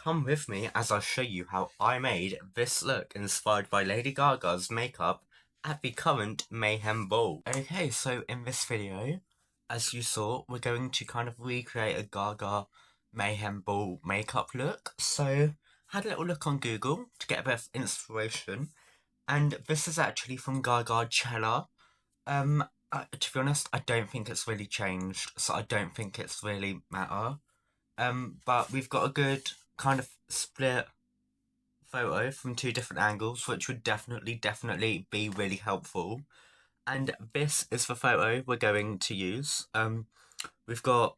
come with me as I show you how I made this look inspired by Lady Gaga's makeup at the current Mayhem Ball. Okay, so in this video, as you saw, we're going to kind of recreate a Gaga Mayhem Ball makeup look. So, had a little look on Google to get a bit of inspiration, and this is actually from Gagachella. To be honest, I don't think it's really changed, so I don't think it's really matter. But we've got a good kind of split photo from two different angles, which would definitely be really helpful. And this is the photo we're going to use. We've got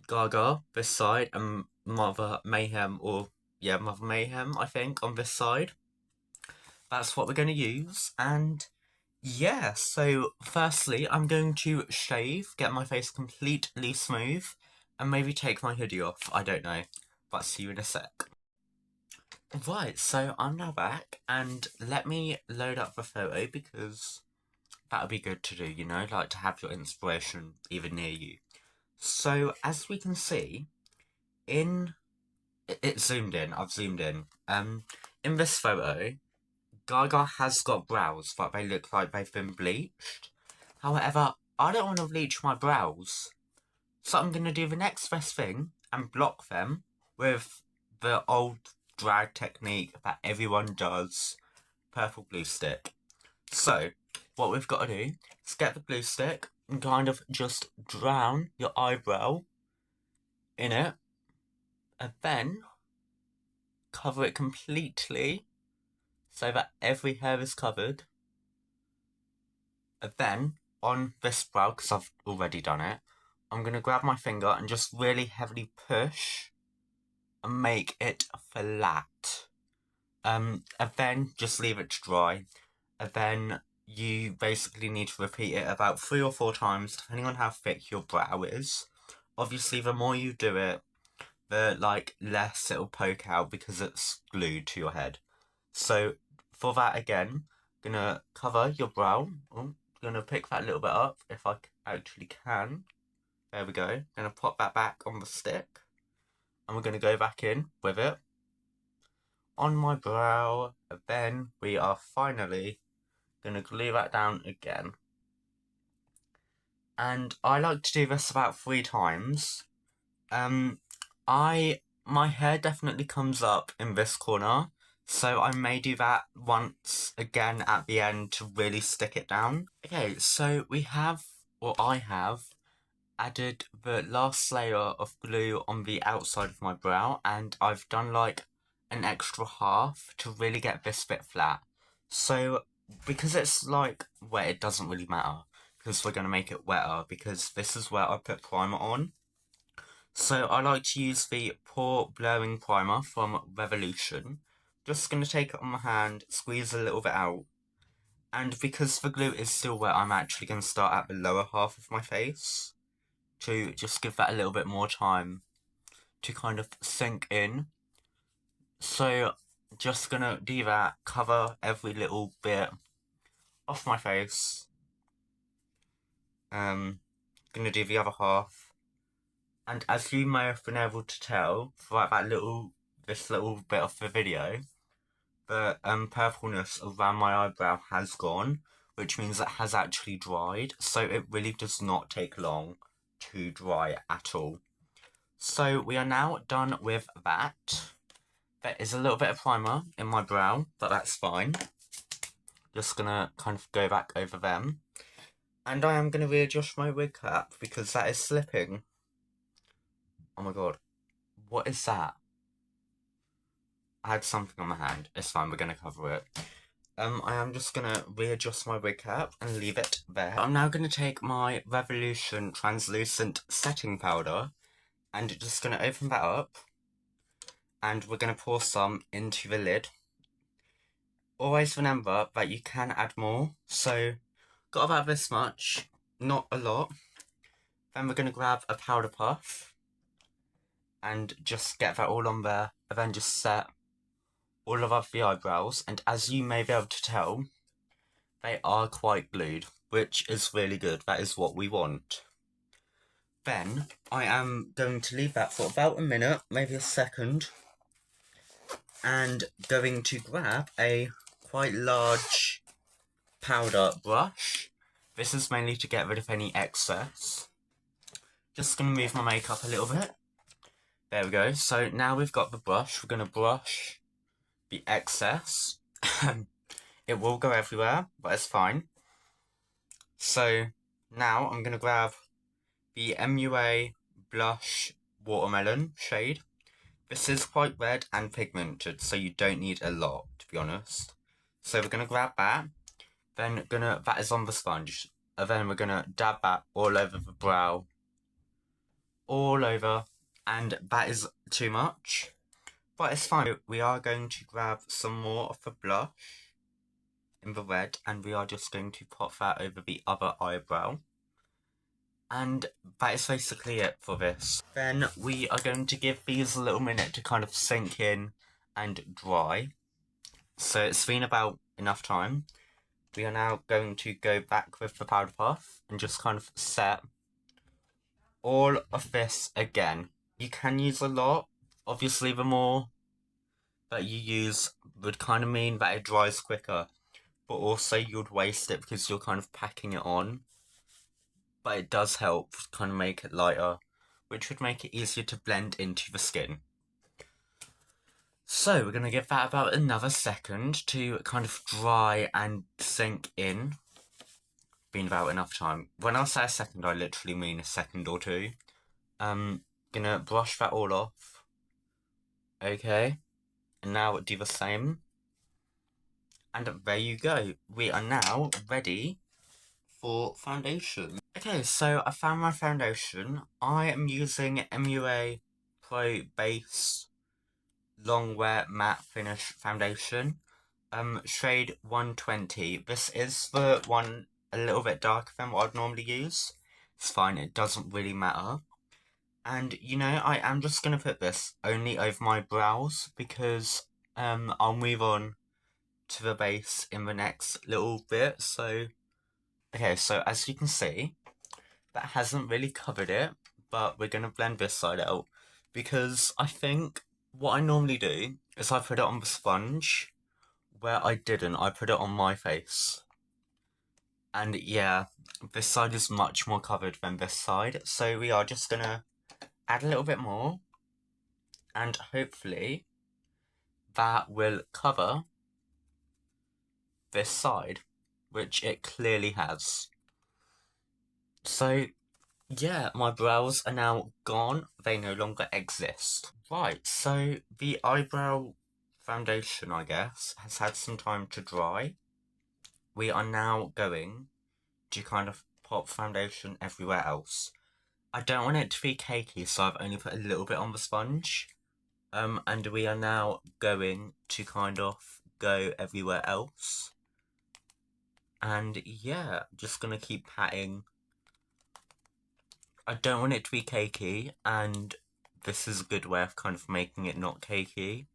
Gaga this side and Mother Mayhem, Mother Mayhem, I think, on this side. That's what we're going to use, and yeah, so firstly, I'm going to shave, get my face completely smooth, and maybe take my hoodie off, I don't know, but see you in a sec. Right, so I'm now back, and let me load up the photo, because that would be good to do, you know, like to have your inspiration even near you. So, as we can see, it's zoomed in, I've zoomed in this photo, Gaga has got brows, but they look like they've been bleached. However, I don't want to bleach my brows, so I'm going to do the next best thing and block them with the old drag technique that everyone does, purple glue stick. So, what we've got to do is get the glue stick and kind of just drown your eyebrow in it, and then cover it completely so that every hair is covered. And then, on this brow, because I've already done it, I'm going to grab my finger and just really heavily push and make it flat. And then just leave it to dry. And then you basically need to repeat it about 3 or 4 times, depending on how thick your brow is. Obviously, the more you do it, the less it'll poke out because it's glued to your head. So for that again, gonna cover your brow. Gonna pick that a little bit up if I actually can. There we go. Gonna pop that back on the stick, and we're gonna go back in with it on my brow. And then we are finally gonna glue that down again. And I like to do this about 3 times. My hair definitely comes up in this corner, so I may do that once again at the end to really stick it down. Okay, so I have added the last layer of glue on the outside of my brow, and I've done an extra half to really get this bit flat. So, because it's wet, it doesn't really matter, because we're going to make it wetter, because this is where I put primer on. So I like to use the Pore Blurring Primer from Revolution. Just going to take it on my hand, squeeze a little bit out. And because the glue is still wet, I'm actually going to start at the lower half of my face to just give that a little bit more time to kind of sink in. So just going to do that, cover every little bit off my face. Going to do the other half. And as you may have been able to tell throughout this little bit of the video, the purpleness around my eyebrow has gone, which means it has actually dried, so it really does not take long to dry at all. So we are now done with that. There is a little bit of primer in my brow, but that's fine. Just gonna kind of go back over them. And I am gonna readjust my wig cap because that is slipping. Oh my god, what is that? I had something on my hand. It's fine, we're going to cover it. I am just going to readjust my wig cap and leave it there. I'm now going to take my Revolution Translucent Setting Powder and just going to open that up. And we're going to pour some into the lid. Always remember that you can add more. So, got about this much, not a lot. Then we're going to grab a powder puff and just get that all on there, and then just set all of the eyebrows, and as you may be able to tell, they are quite glued, which is really good. That is what we want. Then I am going to leave that for about a minute, maybe a second, and going to grab a quite large powder brush. This is mainly to get rid of any excess. Just going to move my makeup a little bit. There we go. So now we've got the brush, we're going to brush the excess. It will go everywhere, but it's fine. So now I'm going to grab the MUA Blush Watermelon shade. This is quite red and pigmented, so you don't need a lot, to be honest. So we're going to grab that, then that is on the sponge, and then we're going to dab that all over the brow, all over, and that is too much, but it's fine. We are going to grab some more of the blush in the red, and we are just going to pop that over the other eyebrow. And that is basically it for this. Then we are going to give these a little minute to kind of sink in and dry. So it's been about enough time. We are now going to go back with the powder puff and just kind of set all of this again. You can use a lot. Obviously, the more that you use would kind of mean that it dries quicker. But also you'd waste it because you're kind of packing it on. But it does help kind of make it lighter, which would make it easier to blend into the skin. So we're going to give that about another second to kind of dry and sink in. Been about enough time. When I say a second, I literally mean a second or two. Gonna brush that all off. Okay. And now do the same. And there you go. We are now ready for foundation. Okay, so I found my foundation. I am using MUA Pro Base Long Wear Matte Finish Foundation. Shade 120. This is the one a little bit darker than what I'd normally use. It's fine, it doesn't really matter. And, you know, I am just going to put this only over my brows because I'll move on to the base in the next little bit. So, okay, so as you can see, that hasn't really covered it, but we're going to blend this side out because I think what I normally do is I put it on the sponge, where I didn't. I put it on my face. And yeah, this side is much more covered than this side, so we are just going to add a little bit more, and hopefully that will cover this side, which it clearly has. So yeah, my brows are now gone, they no longer exist. Right, so the eyebrow foundation, I guess, has had some time to dry. We are now going to kind of pop foundation everywhere else. I don't want it to be cakey, so I've only put a little bit on the sponge. And we are now going to kind of go everywhere else. And yeah, just gonna keep patting. I don't want it to be cakey, and this is a good way of kind of making it not cakey.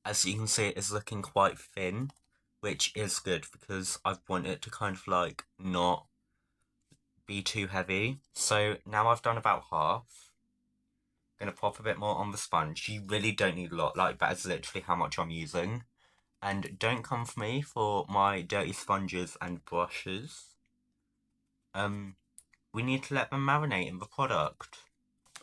As you can see, it is looking quite thin, which is good because I want it to kind of like not be too heavy. So now I've done about half. Gonna pop a bit more on the sponge. You really don't need a lot, like that is literally how much I'm using. And don't come for me for my dirty sponges and brushes. We need to let them marinate in the product.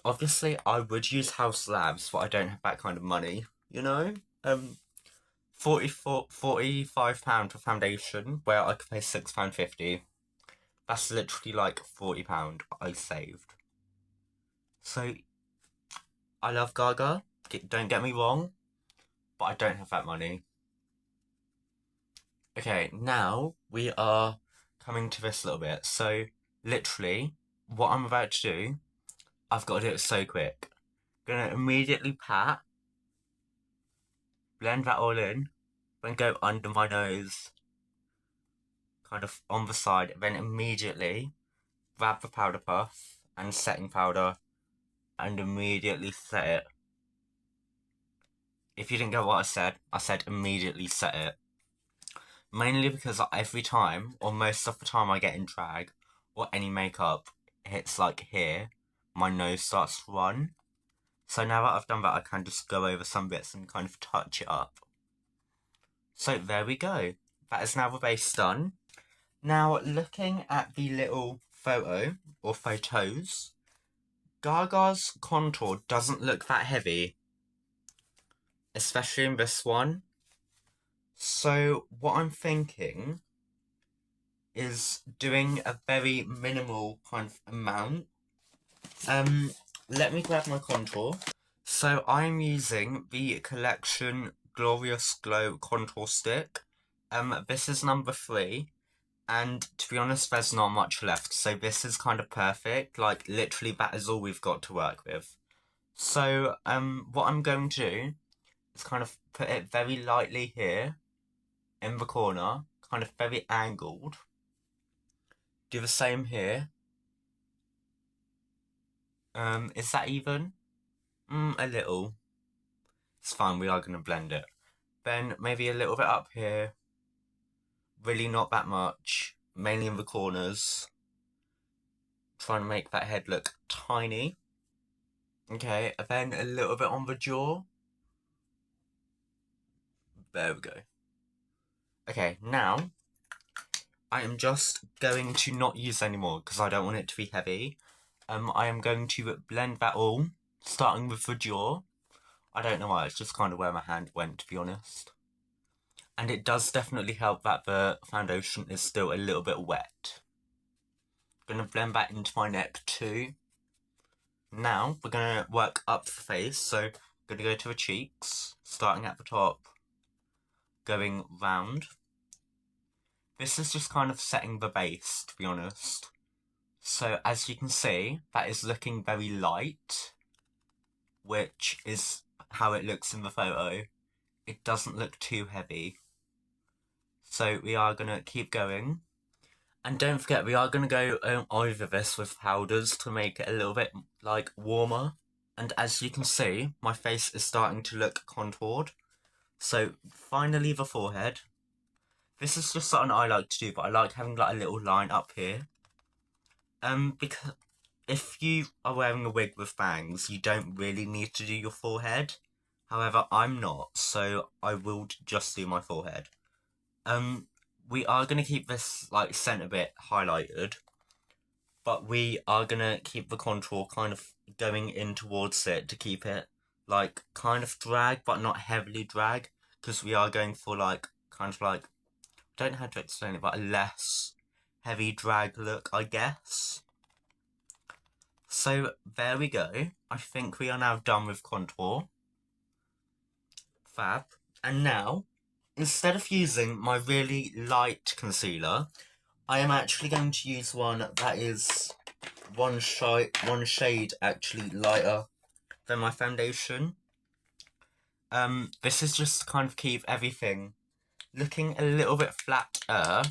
Obviously, I would use House Labs, but I don't have that kind of money, you know? £45 for foundation, where I could pay £6.50. That's literally like £40 I saved. So, I love Gaga, don't get me wrong, but I don't have that money. Okay, now we are coming to this little bit. So, literally, what I'm about to do, I've got to do it so quick. Gonna immediately pat, blend that all in, then go under my nose, kind of on the side, then immediately grab the powder puff and setting powder and immediately set it. If you didn't get what I said immediately set it. Mainly because every time, or most of the time I get in drag, or any makeup hits like here, my nose starts to run. So now that I've done that, I can just go over some bits and kind of touch it up. So there we go. That is now the base done. Now, looking at the little photo, or photos, Gaga's contour doesn't look that heavy. Especially in this one. So, what I'm thinking is doing a very minimal kind of amount. Let me grab my contour. So I'm using the Collection Glorious Glow Contour Stick. This is number 3, and to be honest, there's not much left, so this is kind of perfect. Like, literally, that is all we've got to work with. So, what I'm going to do is kind of put it very lightly here, in the corner, kind of very angled. Do the same here. Is that even? A little. It's fine, we are going to blend it. Then maybe a little bit up here. Really not that much. Mainly in the corners. Trying to make that head look tiny. Okay, and then a little bit on the jaw. There we go. Okay, now I am just going to not use any more because I don't want it to be heavy. I am going to blend that all, starting with the jaw. I don't know why, it's just kind of where my hand went, to be honest. And it does definitely help that the foundation is still a little bit wet. I'm going to blend that into my neck too. Now, we're going to work up the face, so I'm going to go to the cheeks, starting at the top, going round. This is just kind of setting the base, to be honest. So, as you can see, that is looking very light, which is how it looks in the photo. It doesn't look too heavy. So, we are going to keep going. And don't forget, we are going to go over this with powders to make it a little bit, like, warmer. And as you can see, my face is starting to look contoured. So, finally the forehead. This is just something I like to do, but I like having, like, a little line up here. Because if you are wearing a wig with bangs, you don't really need to do your forehead. However, I'm not, so I will just do my forehead. We are going to keep this, like, centre bit highlighted, but we are going to keep the contour kind of going in towards it to keep it, like, kind of drag, but not heavily drag, because we are going for, like, kind of like, I don't know how to explain it, but a less heavy drag look, I guess. So, there we go. I think we are now done with contour. Fab. And now, instead of using my really light concealer, I am actually going to use one that is one shade actually lighter than my foundation. This is just to kind of keep everything looking a little bit flatter,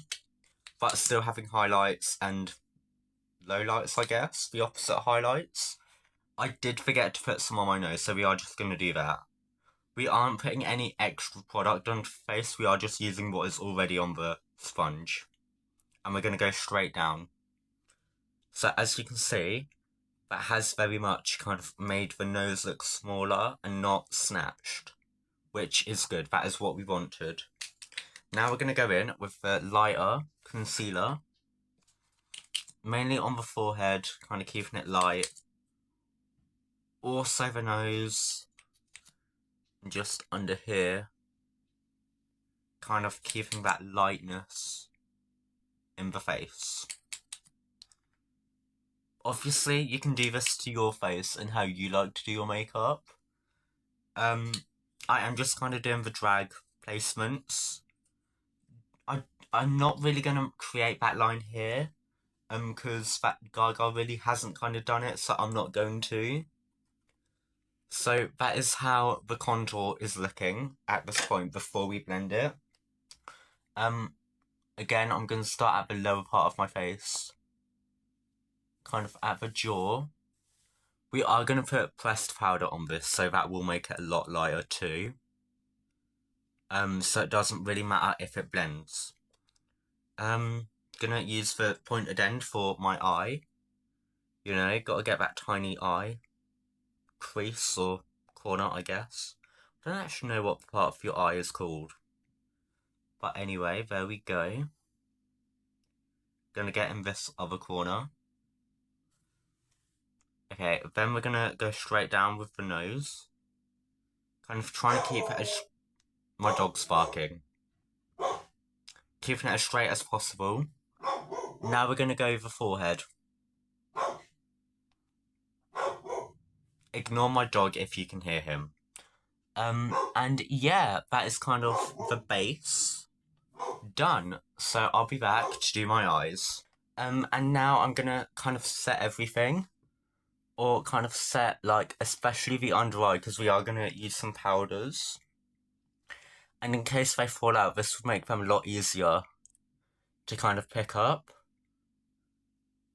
but still having highlights and lowlights, I guess. The opposite highlights. I did forget to put some on my nose, so we are just going to do that. We aren't putting any extra product on the face, we are just using what is already on the sponge. And we're going to go straight down. So as you can see, that has very much kind of made the nose look smaller and not snatched, which is good. That is what we wanted. Now we're going to go in with the lighter concealer, mainly on the forehead, kind of keeping it light. Also the nose, and just under here, kind of keeping that lightness in the face. Obviously, you can do this to your face and how you like to do your makeup. I am just kind of doing the drag placements. I'm not really going to create that line here, because that Gaga really hasn't kind of done it, so I'm not going to. So that is how the contour is looking at this point before we blend it. Again, I'm going to start at the lower part of my face, kind of at the jaw. We are going to put pressed powder on this, so that will make it a lot lighter too. So it doesn't really matter if it blends. Gonna use the pointed end for my eye. You know, gotta get that tiny eye crease or corner, I guess. I don't actually know what part of your eye is called. But anyway, there we go. Gonna get in this other corner. Okay, then we're gonna go straight down with the nose. Kind of trying to keep it as... My dog's barking. Keeping it as straight as possible. Now we're gonna go the forehead. Ignore my dog if you can hear him. And yeah, that is kind of the base done. So I'll be back to do my eyes. And now I'm gonna kind of set everything. Or kind of set, like, especially the under eye, because we are gonna use some powders. And in case they fall out, this would make them a lot easier to kind of pick up.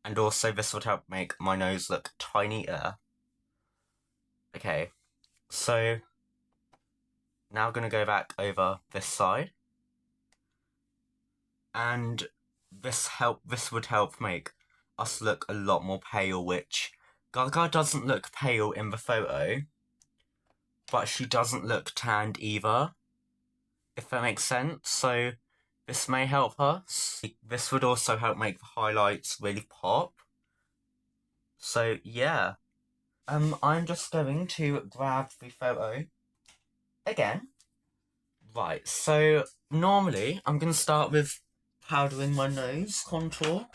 And also this would help make my nose look tinier. Okay, so now I'm gonna go back over this side. And this would help make us look a lot more pale, which Gaga doesn't look pale in the photo, but she doesn't look tanned either, if that makes sense. So this may help us. This would also help make the highlights really pop. So yeah, I'm just going to grab the photo again. Right, so normally I'm going to start with powdering my nose contour.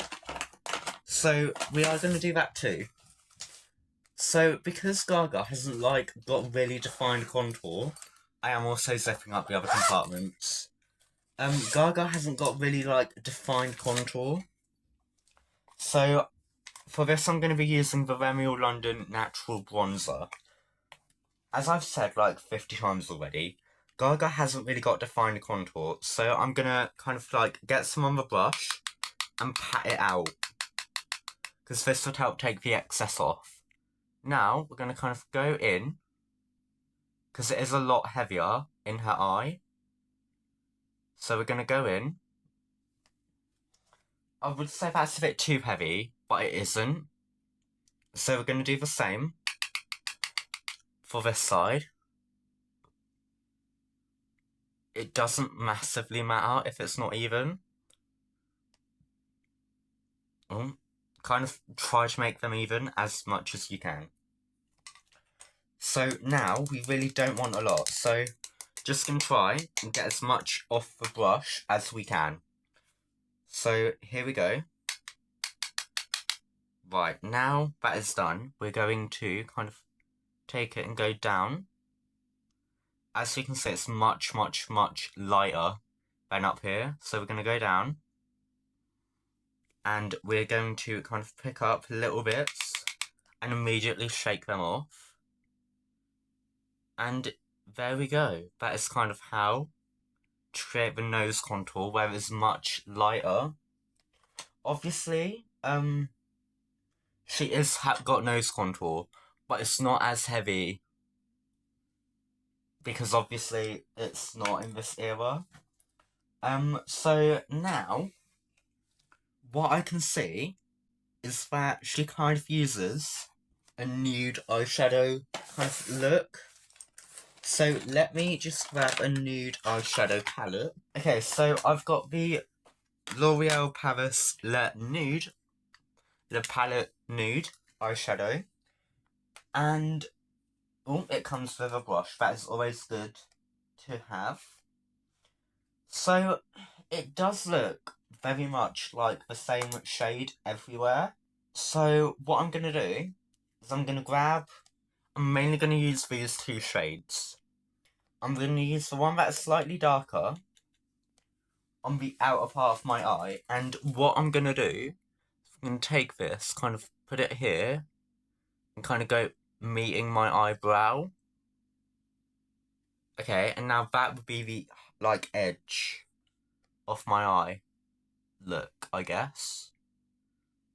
So we are going to do that too. So because Gaga hasn't got really defined contour, I am also zipping up the other compartments. Gaga hasn't got really defined contour. So for this I'm going to be using the Rimmel London Natural Bronzer. As I've said 50 times already, Gaga hasn't really got defined contour, so I'm going to kind of get some on the brush and pat it out, because this would help take the excess off. Now, we're going to kind of go in, because it is a lot heavier in her eye. So we're going to go in. I would say that's a bit too heavy, but it isn't. So we're going to do the same for this side. It doesn't massively matter if it's not even. Kind of try to make them even as much as you can. So now we really don't want a lot, so just going to try and get as much off the brush as we can. So here we go. Right, now that is done, we're going to kind of take it and go down. As you can see, it's much, much, much lighter than up here. So we're going to go down. And we're going to kind of pick up little bits and immediately shake them off. And there we go. That is kind of how to create the nose contour, where it's much lighter. Obviously, she is got nose contour, but it's not as heavy, because obviously it's not in this era. So now, what I can see is that she kind of uses a nude eyeshadow kind of look. So let me just grab a nude eyeshadow palette. Okay, so I've got the L'Oreal Paris Le Palette Nude eyeshadow. And it comes with a brush. That is always good to have. So it does look very much like the same shade everywhere. So what I'm going to do is I'm mainly going to use these two shades. I'm going to use the one that's slightly darker on the outer part of my eye. And what I'm going to do is I'm going to take this, kind of put it here, and kind of go meeting my eyebrow. Okay, and now that would be the, edge of my eye look, I guess.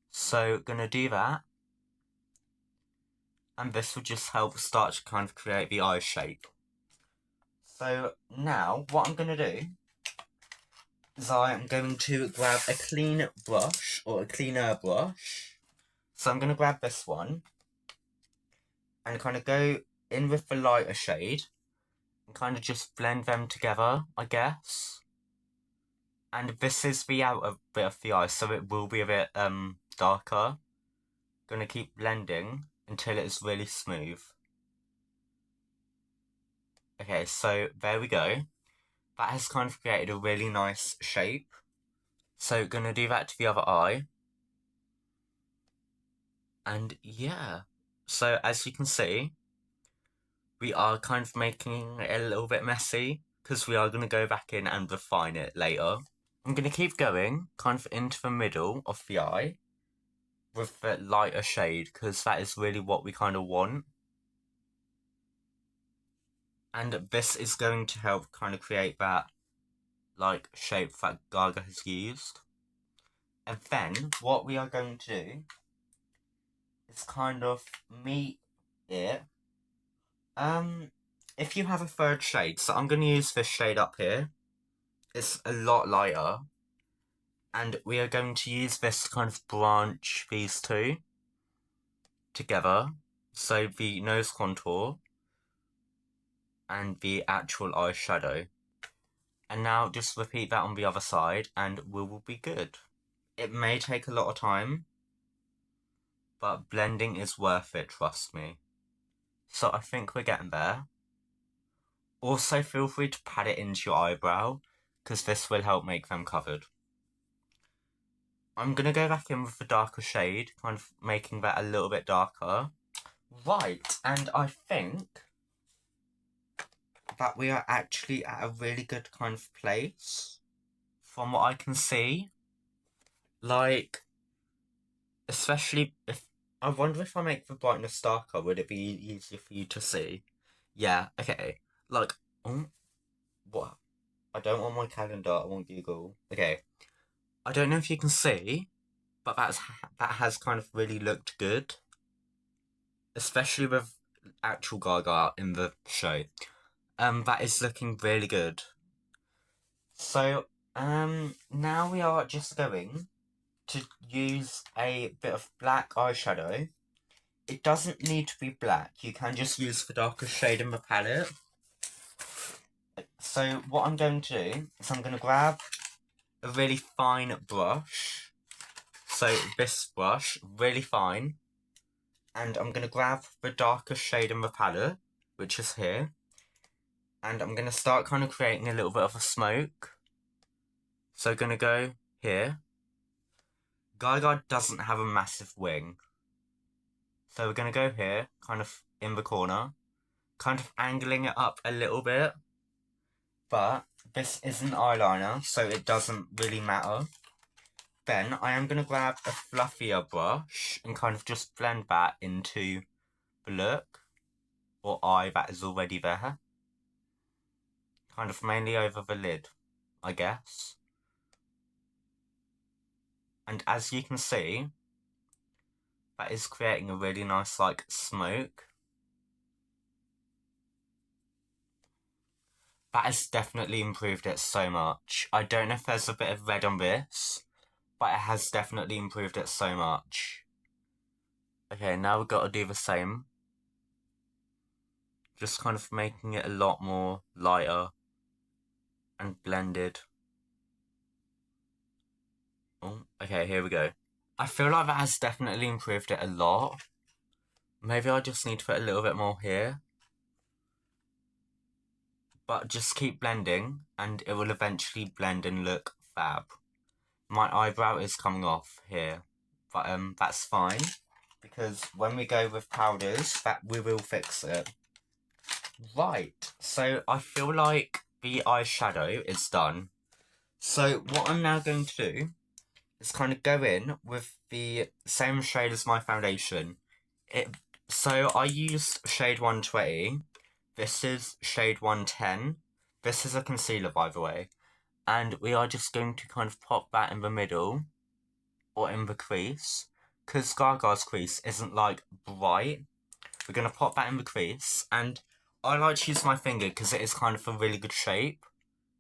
So, gonna do that. And this will just help start to kind of create the eye shape. So, now, what I'm gonna do is I am going to grab a clean brush, or a cleaner brush. So I'm gonna grab this one, and kind of go in with the lighter shade, and kind of just blend them together, I guess. And this is the outer bit of the eye, so it will be a bit darker. Gonna keep blending until it is really smooth. Okay, so there we go. That has kind of created a really nice shape. So gonna do that to the other eye. And yeah, so as you can see, we are kind of making it a little bit messy because we are going to go back in and refine it later. I'm going to keep going kind of into the middle of the eye with the lighter shade because that is really what we kind of want. And this is going to help kind of create that like shape that Gaga has used. And then what we are going to do is kind of meet it. If you have a third shade, so I'm going to use this shade up here. It's a lot lighter. And we are going to use this to kind of branch these two together. So the nose contour and the actual eyeshadow. And now just repeat that on the other side and we will be good. It may take a lot of time, but blending is worth it, trust me. So I think we're getting there. Also feel free to pat it into your eyebrow, because this will help make them covered. I'm going to go back in with the darker shade, kind of making that a little bit darker. Right, and I think that we are actually at a really good kind of place, from what I can see. Like, especially if, I wonder if I make the brightness darker, would it be easier for you to see? Yeah, okay. Like, what? I don't want my calendar, I want Google. Okay. I don't know if you can see, but that has kind of really looked good. Especially with actual Gaga in the show. That is looking really good. So, now we are just going to use a bit of black eyeshadow. It doesn't need to be black. You can just use the darkest shade in the palette. So what I'm going to do is I'm going to grab a really fine brush. So this brush, really fine. And I'm going to grab the darkest shade in the palette, which is here. And I'm going to start kind of creating a little bit of a smoke. So going to go here. Gaga doesn't have a massive wing. So we're going to go here, kind of in the corner. Kind of angling it up a little bit. But this isn't eyeliner, so it doesn't really matter. Then I am going to grab a fluffier brush and kind of just blend that into the look or eye that is already there. Kind of mainly over the lid, I guess. And as you can see, that is creating a really nice like smoke. That has definitely improved it so much. I don't know if there's a bit of red on this, but it has definitely improved it so much. Okay, now we've got to do the same. Just kind of making it a lot more lighter and blended. Oh, okay, here we go. I feel like that has definitely improved it a lot. Maybe I just need to put a little bit more here. But just keep blending and it will eventually blend and look fab. My eyebrow is coming off here, but that's fine because when we go with powders, that we will fix it. Right, so I feel like the eyeshadow is done. So what I'm now going to do is kind of go in with the same shade as my foundation. So I used shade 120. This is shade 110. This is a concealer, by the way. And we are just going to kind of pop that in the middle or in the crease. Because Gaga's crease isn't like bright. We're going to pop that in the crease. And I like to use my finger because it is kind of a really good shape.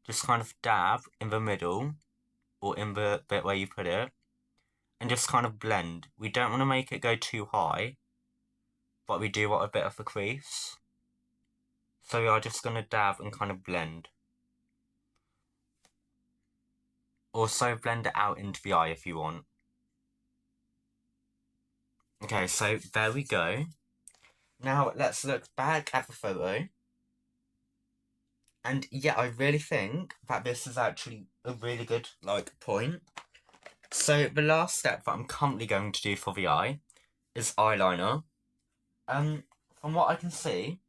Just kind of dab in the middle or in the bit where you put it. And just kind of blend. We don't want to make it go too high. But we do want a bit of a crease. So we are just going to dab and kind of blend. Also blend it out into the eye if you want. Okay, so there we go. Now let's look back at the photo. And yeah, I really think that this is actually a really good, point. So the last step that I'm currently going to do for the eye is eyeliner. From what I can see,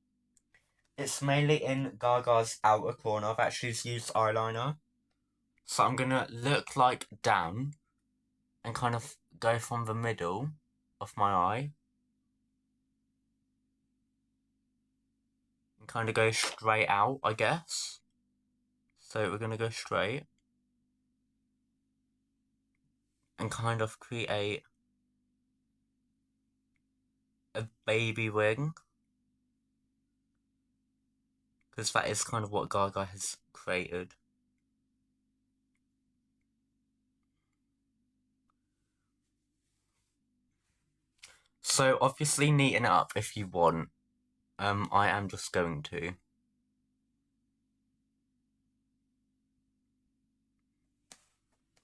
it's mainly in Gaga's outer corner that she's used eyeliner. So I'm gonna look down and kind of go from the middle of my eye and kind of go straight out, I guess. So we're gonna go straight and kind of create a baby wing, because that is kind of what Gaga has created. So obviously neaten it up if you want. I am just going to.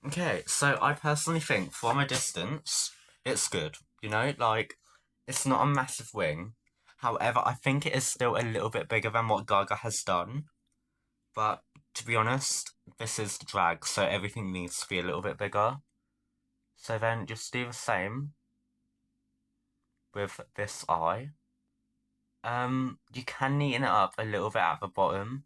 Okay, so I personally think from a distance, it's good. You know, it's not a massive wing. However, I think it is still a little bit bigger than what Gaga has done. But to be honest, this is drag, so everything needs to be a little bit bigger. So then just do the same with this eye. You can neaten it up a little bit at the bottom,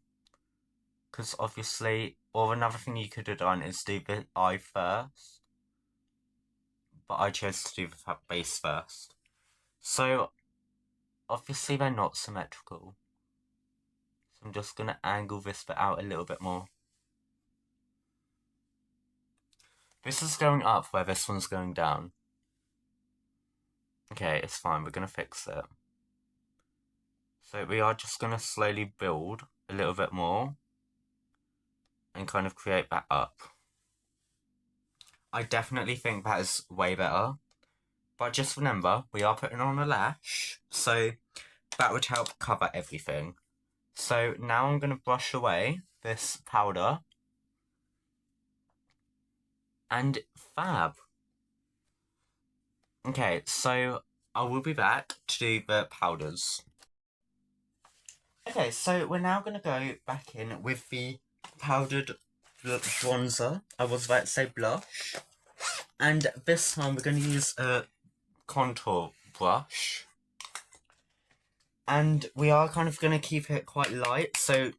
because obviously, or another thing you could have done is do the eye first, but I chose to do the base first. So obviously they're not symmetrical, so I'm just gonna angle this bit out a little bit more. This is going up where this one's going down. Okay, it's fine, we're gonna fix it. So we are just gonna slowly build a little bit more and kind of create that up. I definitely think that is way better. But just remember, we are putting on a lash, so that would help cover everything. So now I'm going to brush away this powder. And fab. Okay, so I will be back to do the powders. Okay, so we're now going to go back in with the powdered bronzer. I was about to say blush. And this time we're going to use a contour brush. And we are kind of going to keep it quite light, so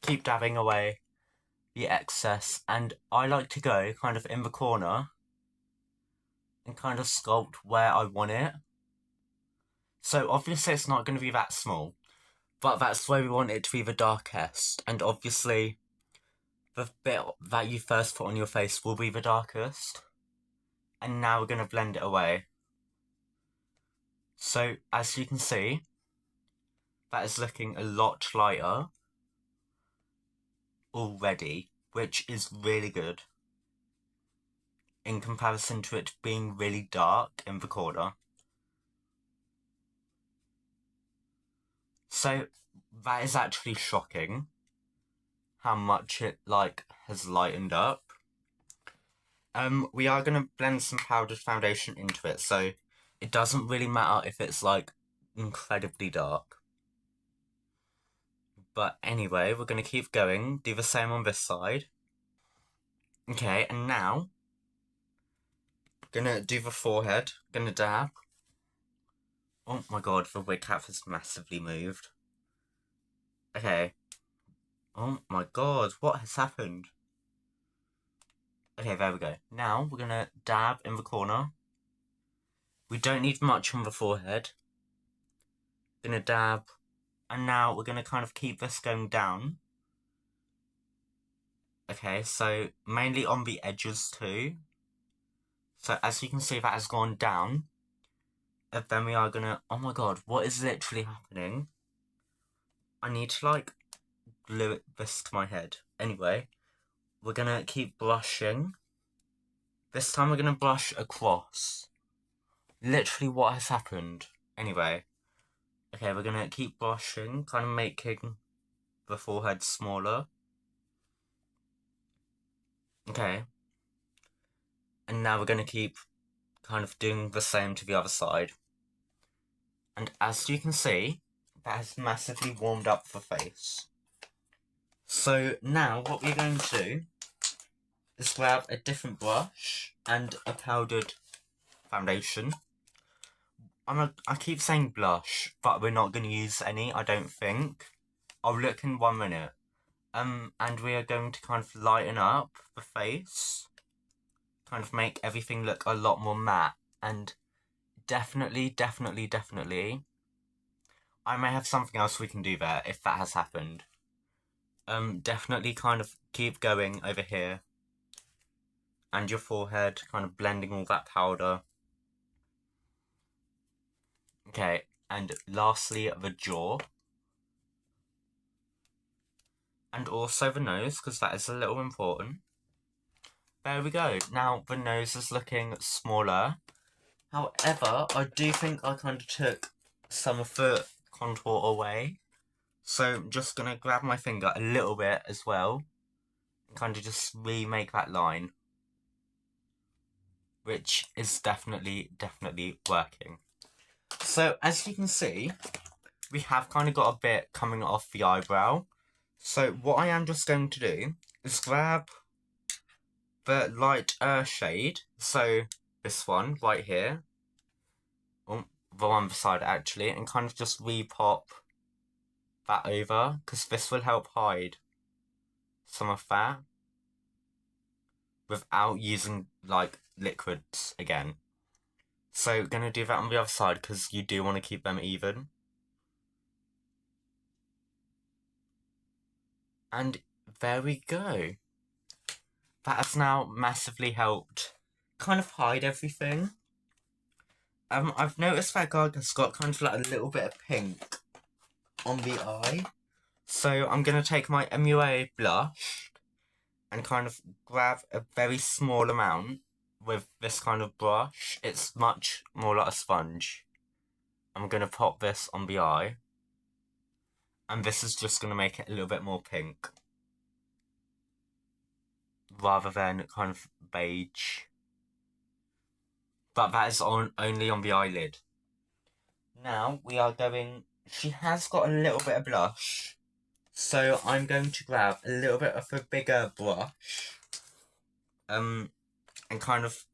keep dabbing away the excess. And I like to go kind of in the corner and kind of sculpt where I want it. So obviously it's not going to be that small, but that's where we want it to be the darkest. And obviously the bit that you first put on your face will be the darkest. And now we're going to blend it away. So as you can see, that is looking a lot lighter already, which is really good in comparison to it being really dark in the corner. So that is actually shocking how much it has lightened up. We are going to blend some powdered foundation into it, so it doesn't really matter if it's incredibly dark. But anyway, we're going to keep going, do the same on this side. Okay, and now gonna do the forehead, gonna dab. Oh my god, the wig cap has massively moved. Okay. Oh my god, what has happened? Okay, there we go. Now we're gonna dab in the corner. We don't need much on the forehead. Gonna dab. And now we're gonna kind of keep this going down. Okay, so mainly on the edges too. So as you can see, that has gone down. And then we are gonna... Oh my god, what is literally happening? I need to glue this to my head. Anyway, we're gonna keep brushing. This time we're gonna brush across. Literally what has happened. Anyway. Okay, we're gonna keep brushing, kind of making the forehead smaller. Okay. And now we're going to keep kind of doing the same to the other side. And as you can see, that has massively warmed up the face. So now what we're going to do is grab a different brush and a powdered foundation. I keep saying blush, but we're not going to use any, I don't think. I'll look in 1 minute. And we are going to kind of lighten up the face. Kind of make everything look a lot more matte. And definitely, I may have something else we can do there if that has happened. Definitely kind of keep going over here. And your forehead, kind of blending all that powder. Okay, and lastly, the jaw. And also the nose, because that is a little important. There we go. Now the nose is looking smaller. However, I do think I kind of took some of the contour away. So I'm just going to grab my finger a little bit as well. And kind of just remake that line. Which is definitely working. So as you can see, we have kind of got a bit coming off the eyebrow. So what I am just going to do is grab the light shade. So this one right here. Oh, the one beside it actually. And kind of just repop that over. Because this will help hide some of that. Without using like liquids again. So gonna do that on the other side because you do want to keep them even. And there we go. That has now massively helped kind of hide everything. I've noticed that Gaga's got kind of like a little bit of pink on the eye. So I'm going to take my MUA blush and kind of grab a very small amount with this kind of brush. It's much more like a sponge. I'm going to pop this on the eye. And this is just going to make it a little bit more pink. Rather than kind of beige. But that is only on the eyelid. Now we are going... She has got a little bit of blush. So I'm going to grab a little bit of a bigger brush. And kind of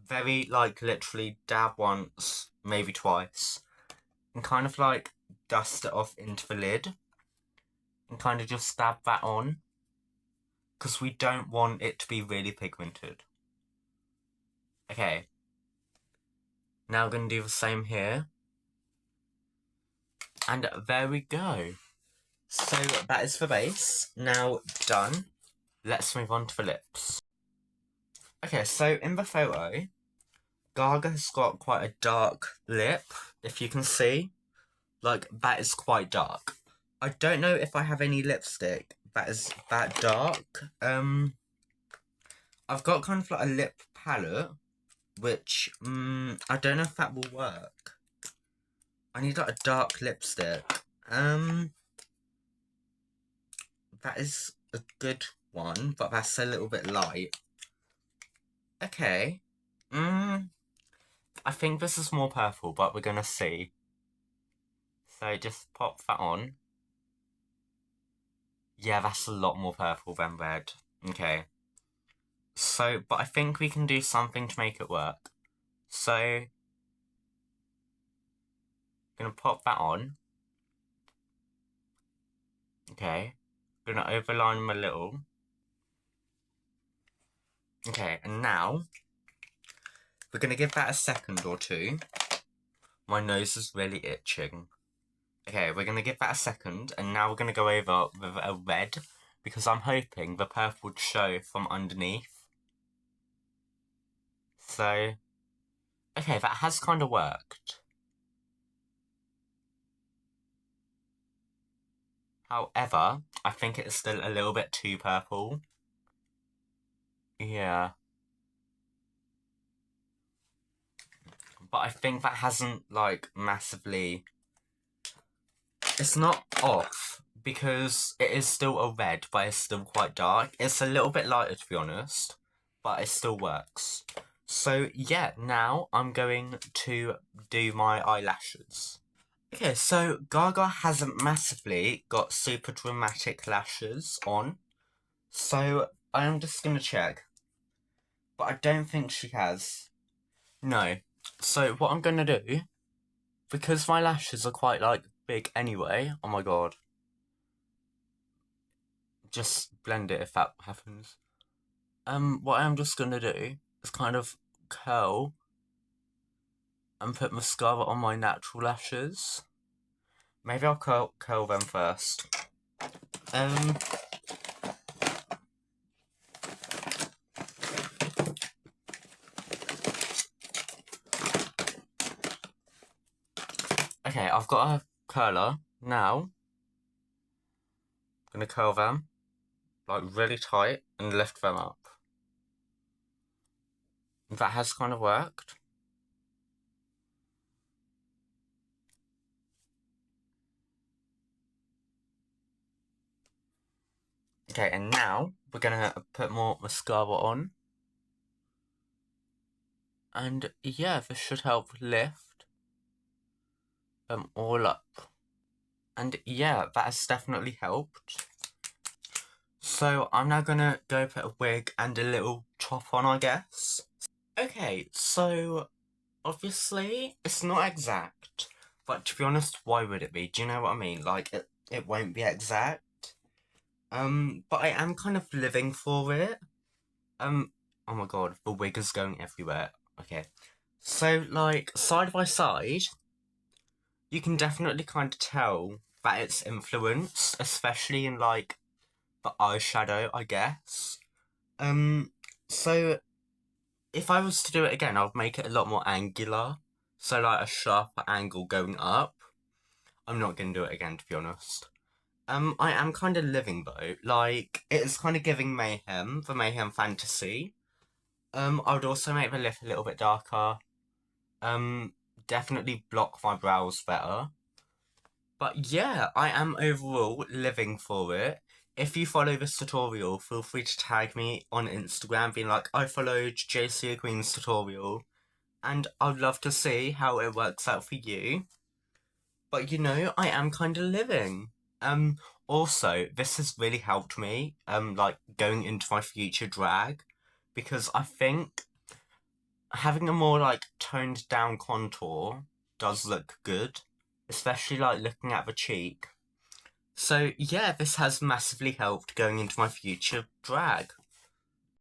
very, like, literally dab once, maybe twice. And kind of, like, dust it off into the lid. And kind of just dab that on. Because we don't want it to be really pigmented. Okay. Now I'm going to do the same here. And there we go. So that is the base. Now done. Let's move on to the lips. Okay, so in the photo, Gaga has got quite a dark lip, if you can see. Like, that is quite dark. I don't know if I have any lipstick that is that dark. I've got kind of like a lip palette, which, I don't know if that will work. I need like a dark lipstick. That is a good one, but that's a little bit light. Okay. I think this is more purple, but we're gonna see. So just pop that on. Yeah, that's a lot more purple than red. Okay. So, but I think we can do something to make it work. So, gonna pop that on. Okay. Gonna overline them a little. Okay, and now, we're gonna give that a second or two. My nose is really itching. Okay, we're gonna give that a second, and now we're gonna go over with a red, because I'm hoping the purple would show from underneath. So, okay, that has kind of worked. However, I think it's still a little bit too purple. Yeah. But I think that hasn't, like, massively... It's not off, because it is still a red, but it's still quite dark. It's a little bit lighter, to be honest. but it still works. So yeah, now I'm going to do my eyelashes. Okay, so Gaga hasn't massively got super dramatic lashes on, so I am just gonna check. But I don't think she has. No. So what I'm gonna do, because my lashes are quite like big anyway, oh my god. Just blend it if that happens. What I'm just gonna do is kind of curl and put mascara on my natural lashes. Maybe I'll curl them first. Okay, I've got a curler now. I'm gonna curl them like really tight and lift them up. That has kind of worked. Okay, and now we're gonna put more mascara on. And yeah, this should help lift them all up. And yeah, that has definitely helped. So I'm now gonna go put a wig and a little top on, I guess. Okay, so obviously it's not exact, but to be honest, why would it be? Do you know what I mean? Like, it won't be exact. But I am kind of living for it. Oh my god, the wig is going everywhere. Okay. So, like, side by side, you can definitely kind of tell that it's influenced, especially in, like, the eyeshadow, I guess. So, if I was to do it again, I would make it a lot more angular. So, like, a sharper angle going up. I'm not gonna do it again, to be honest. I am kind of living, though. Like, it is kind of giving Mayhem, the Mayhem Fantasy. I would also make the lip a little bit darker. Definitely block my brows better. But yeah, I am overall living for it. If you follow this tutorial, feel free to tag me on Instagram being like, I followed JC Queen's tutorial. And I'd love to see how it works out for you. But you know, I am kind of living. Also, this has really helped me, like, going into my future drag. Because I think having a more, like, toned down contour does look good. Especially, like, looking at the cheek. So, yeah, this has massively helped going into my future drag.